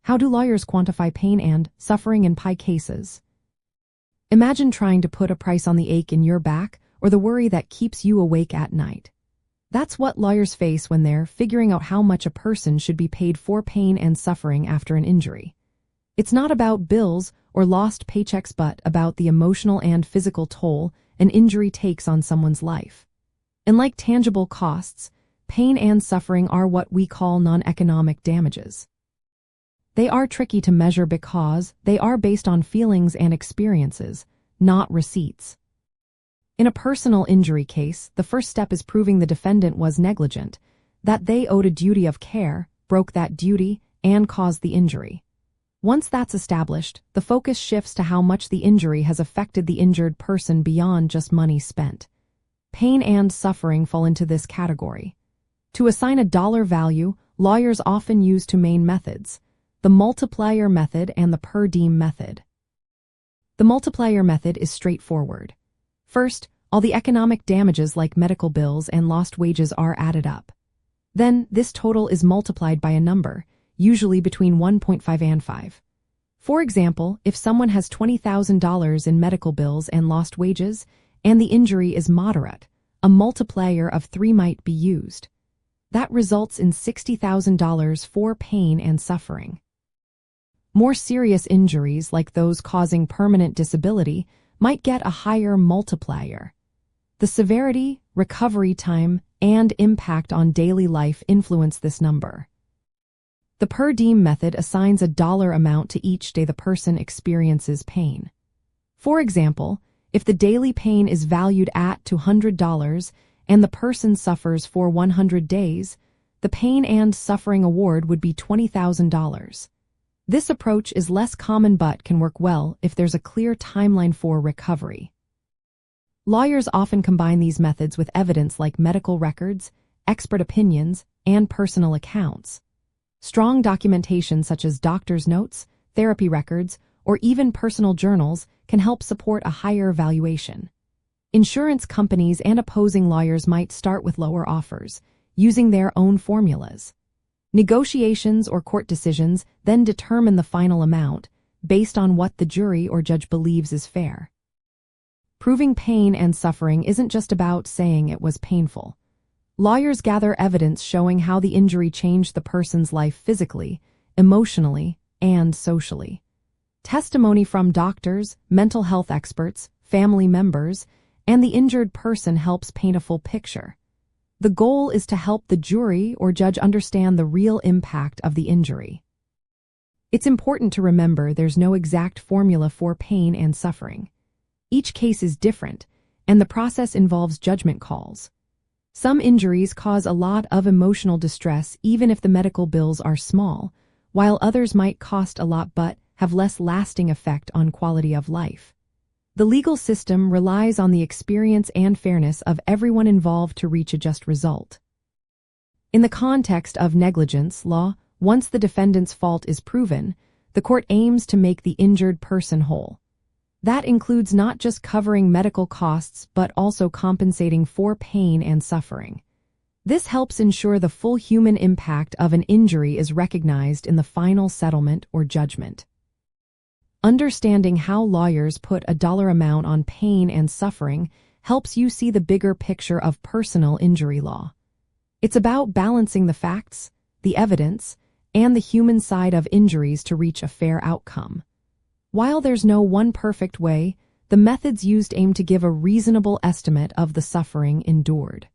How do lawyers quantify pain and suffering in PI cases? Imagine trying to put a price on the ache in your back or the worry that keeps you awake at night. That's what lawyers face when they're figuring out how much a person should be paid for pain and suffering after an injury. It's not about bills or lost paychecks but about the emotional and physical toll an injury takes on someone's life. And like tangible costs, pain and suffering are what we call non-economic damages. They are tricky to measure because they are based on feelings and experiences, not receipts. In a personal injury case, the first step is proving the defendant was negligent, that they owed a duty of care, broke that duty, and caused the injury. Once that's established, the focus shifts to how much the injury has affected the injured person beyond just money spent. Pain and suffering fall into this category. To assign a dollar value, lawyers often use two main methods: the multiplier method and the per diem method. The multiplier method is straightforward. First, all the economic damages like medical bills and lost wages are added up. Then, this total is multiplied by a number, usually between 1.5 and 5. For example, if someone has $20,000 in medical bills and lost wages, and the injury is moderate, a multiplier of 3 might be used. That results in $60,000 for pain and suffering. More serious injuries, like those causing permanent disability, might get a higher multiplier. The severity, recovery time, and impact on daily life influence this number. The per diem method assigns a dollar amount to each day the person experiences pain. For example, if the daily pain is valued at $200 and the person suffers for 100 days, the pain and suffering award would be $20,000. This approach is less common but can work well if there's a clear timeline for recovery. Lawyers often combine these methods with evidence like medical records, expert opinions, and personal accounts. Strong documentation such as doctor's notes, therapy records, or even personal journals can help support a higher valuation. Insurance companies and opposing lawyers might start with lower offers, using their own formulas. Negotiations or court decisions then determine the final amount, based on what the jury or judge believes is fair. Proving pain and suffering isn't just about saying it was painful. Lawyers gather evidence showing how the injury changed the person's life physically, emotionally, and socially. Testimony from doctors, mental health experts, family members, and the injured person helps paint a full picture. The goal is to help the jury or judge understand the real impact of the injury. It's important to remember there's no exact formula for pain and suffering. Each case is different, and the process involves judgment calls. Some injuries cause a lot of emotional distress even if the medical bills are small, while others might cost a lot but have less lasting effect on quality of life. The legal system relies on the experience and fairness of everyone involved to reach a just result. In the context of negligence law, once the defendant's fault is proven, the court aims to make the injured person whole. That includes not just covering medical costs but also compensating for pain and suffering. This helps ensure the full human impact of an injury is recognized in the final settlement or judgment. Understanding how lawyers put a dollar amount on pain and suffering helps you see the bigger picture of personal injury law. It's about balancing the facts, the evidence, and the human side of injuries to reach a fair outcome. While there's no one perfect way, the methods used aim to give a reasonable estimate of the suffering endured.